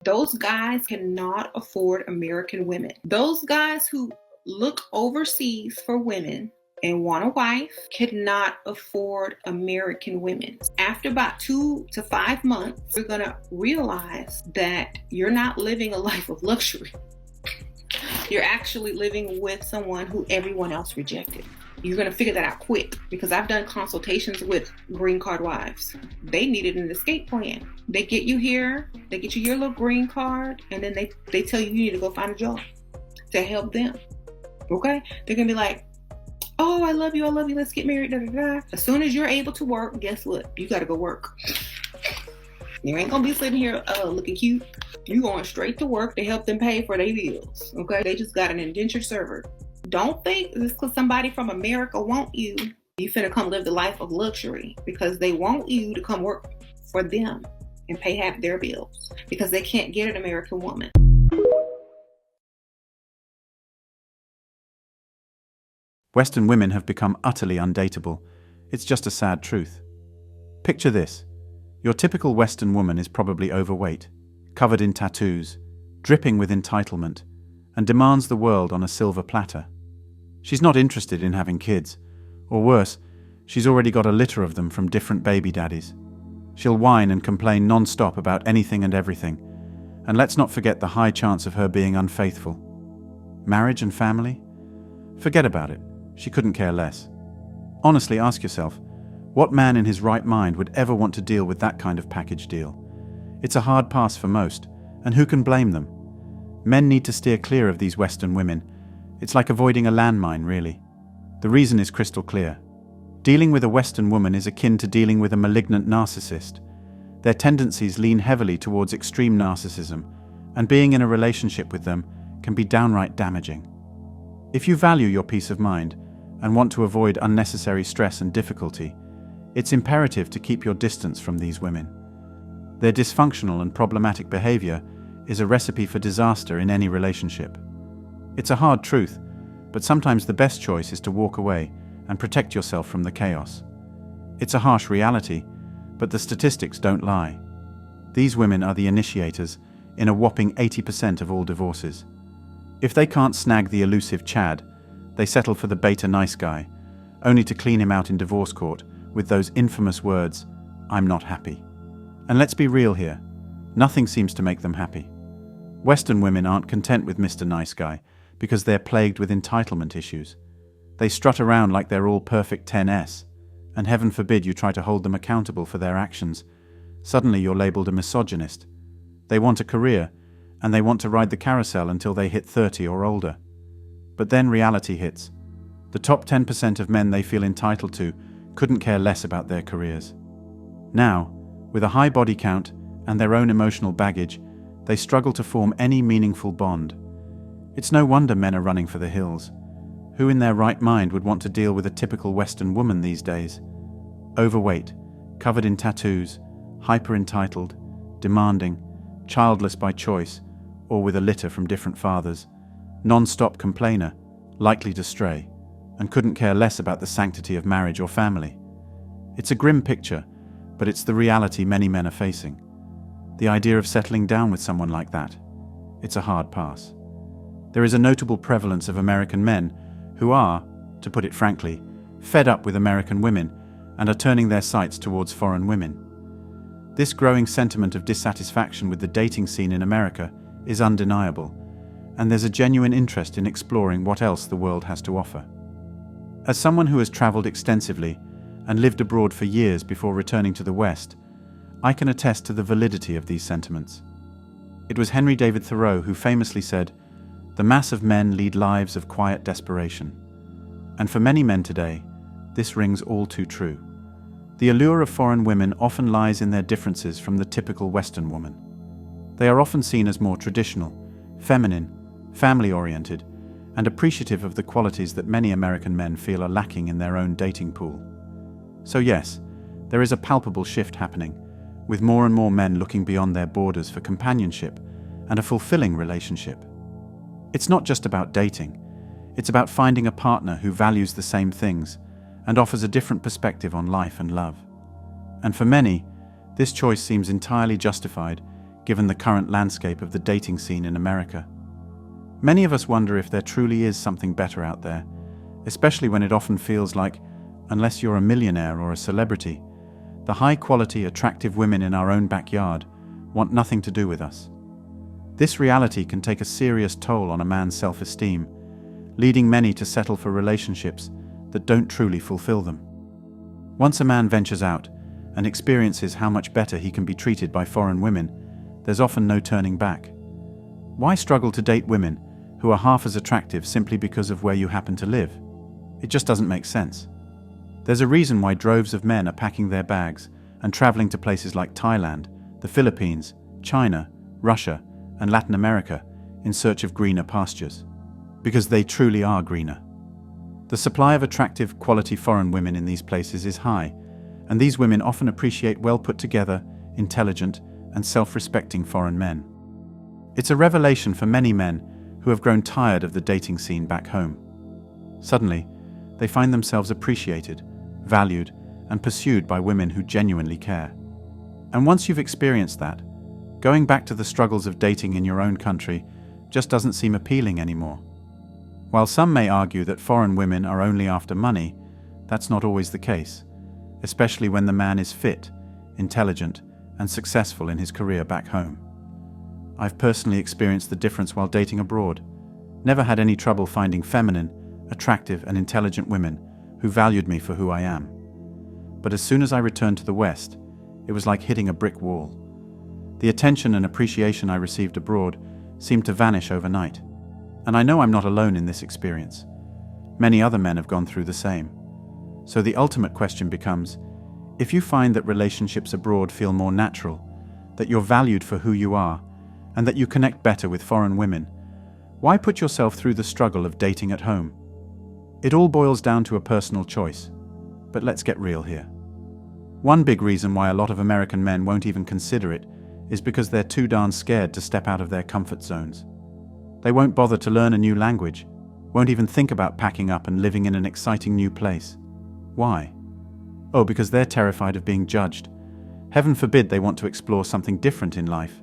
Those guys cannot afford American women. Those guys who look overseas for women and want a wife cannot afford American women. After about 2 to 5 months, you're going to realize that you're not living a life of luxury. You're actually living with someone who everyone else rejected. You're going to figure that out quick, because I've done consultations with green card wives. They needed an escape plan. They get you here, they get you your little green card, and then they tell you need to go find a job to help them. Okay? They're going to be like, oh, I love you, let's get married, da, da, da. As soon as you're able to work, guess what? You got to go work. You ain't going to be sitting here looking cute. You going straight to work to help them pay for their bills. Okay? They just got an indentured servant. Don't think this because somebody from America want you finna come live the life of luxury, because they want you to come work for them and pay half their bills because they can't get an American woman. Western women have become utterly undateable. It's just a sad truth. Picture this. Your typical Western woman is probably overweight, covered in tattoos, dripping with entitlement, and demands the world on a silver platter. She's not interested in having kids, or worse, she's already got a litter of them from different baby daddies. She'll whine and complain non-stop about anything and everything, and let's not forget the high chance of her being unfaithful. Marriage and family? Forget about it. She couldn't care less. Honestly, ask yourself, what man in his right mind would ever want to deal with that kind of package deal? It's a hard pass for most, and who can blame them? Men need to steer clear of these Western women. It's like avoiding a landmine, really. The reason is crystal clear. Dealing with a Western woman is akin to dealing with a malignant narcissist. Their tendencies lean heavily towards extreme narcissism, and being in a relationship with them can be downright damaging. If you value your peace of mind and want to avoid unnecessary stress and difficulty, it's imperative to keep your distance from these women. Their dysfunctional and problematic behavior is a recipe for disaster in any relationship. It's a hard truth, but sometimes the best choice is to walk away and protect yourself from the chaos. It's a harsh reality, but the statistics don't lie. These women are the initiators in a whopping 80% of all divorces. If they can't snag the elusive Chad, they settle for the beta nice guy, only to clean him out in divorce court with those infamous words, "I'm not happy." And let's be real here, nothing seems to make them happy. Western women aren't content with Mr. Nice Guy because they're plagued with entitlement issues. They strut around like they're all perfect 10s, and heaven forbid you try to hold them accountable for their actions. Suddenly you're labeled a misogynist. They want a career, and they want to ride the carousel until they hit 30 or older. But then reality hits. The top 10% of men they feel entitled to couldn't care less about their careers. Now, with a high body count and their own emotional baggage, they struggle to form any meaningful bond. It's no wonder men are running for the hills. Who in their right mind would want to deal with a typical Western woman these days? Overweight, covered in tattoos, hyper-entitled, demanding, childless by choice, or with a litter from different fathers, non-stop complainer, likely to stray, and couldn't care less about the sanctity of marriage or family. It's a grim picture, but it's the reality many men are facing. The idea of settling down with someone like that, it's a hard pass. There is a notable prevalence of American men who are, to put it frankly, fed up with American women and are turning their sights towards foreign women. This growing sentiment of dissatisfaction with the dating scene in America is undeniable, and there's a genuine interest in exploring what else the world has to offer. As someone who has traveled extensively and lived abroad for years before returning to the West, I can attest to the validity of these sentiments. It was Henry David Thoreau who famously said, "The mass of men lead lives of quiet desperation." And for many men today, this rings all too true. The allure of foreign women often lies in their differences from the typical Western woman. They are often seen as more traditional, feminine, family-oriented, and appreciative of the qualities that many American men feel are lacking in their own dating pool. So yes, there is a palpable shift happening, with more and more men looking beyond their borders for companionship and a fulfilling relationship. It's not just about dating, it's about finding a partner who values the same things and offers a different perspective on life and love. And for many, this choice seems entirely justified given the current landscape of the dating scene in America. Many of us wonder if there truly is something better out there, especially when it often feels like, unless you're a millionaire or a celebrity, the high-quality, attractive women in our own backyard want nothing to do with us. This reality can take a serious toll on a man's self-esteem, leading many to settle for relationships that don't truly fulfill them. Once a man ventures out and experiences how much better he can be treated by foreign women, there's often no turning back. Why struggle to date women who are half as attractive simply because of where you happen to live? It just doesn't make sense. There's a reason why droves of men are packing their bags and traveling to places like Thailand, the Philippines, China, Russia, and Latin America in search of greener pastures. Because they truly are greener. The supply of attractive, quality foreign women in these places is high, and these women often appreciate well-put-together, intelligent, and self-respecting foreign men. It's a revelation for many men who have grown tired of the dating scene back home. Suddenly, they find themselves appreciated, valued, and pursued by women who genuinely care. And once you've experienced that, going back to the struggles of dating in your own country just doesn't seem appealing anymore. While some may argue that foreign women are only after money, that's not always the case, especially when the man is fit, intelligent, and successful in his career back home. I've personally experienced the difference while dating abroad. Never had any trouble finding feminine, attractive, and intelligent women who valued me for who I am. But as soon as I returned to the West, it was like hitting a brick wall. The attention and appreciation I received abroad seemed to vanish overnight. And I know I'm not alone in this experience. Many other men have gone through the same. So the ultimate question becomes, if you find that relationships abroad feel more natural, that you're valued for who you are, and that you connect better with foreign women, why put yourself through the struggle of dating at home? It all boils down to a personal choice. But let's get real here. One big reason why a lot of American men won't even consider it is because they're too darn scared to step out of their comfort zones. They won't bother to learn a new language, won't even think about packing up and living in an exciting new place. Why? Oh, because they're terrified of being judged. Heaven forbid they want to explore something different in life.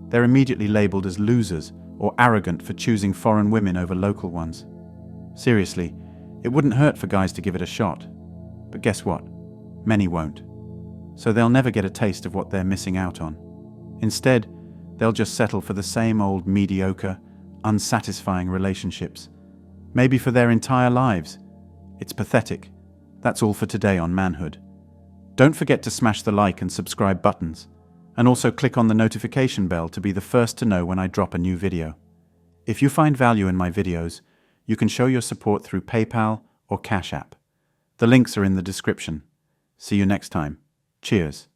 They're immediately labeled as losers or arrogant for choosing foreign women over local ones. Seriously, it wouldn't hurt for guys to give it a shot. But guess what? Many won't. So they'll never get a taste of what they're missing out on. Instead, they'll just settle for the same old mediocre, unsatisfying relationships. Maybe for their entire lives. It's pathetic. That's all for today on Manhood. Don't forget to smash the like and subscribe buttons, and also click on the notification bell to be the first to know when I drop a new video. If you find value in my videos, you can show your support through PayPal or Cash App. The links are in the description. See you next time. Cheers.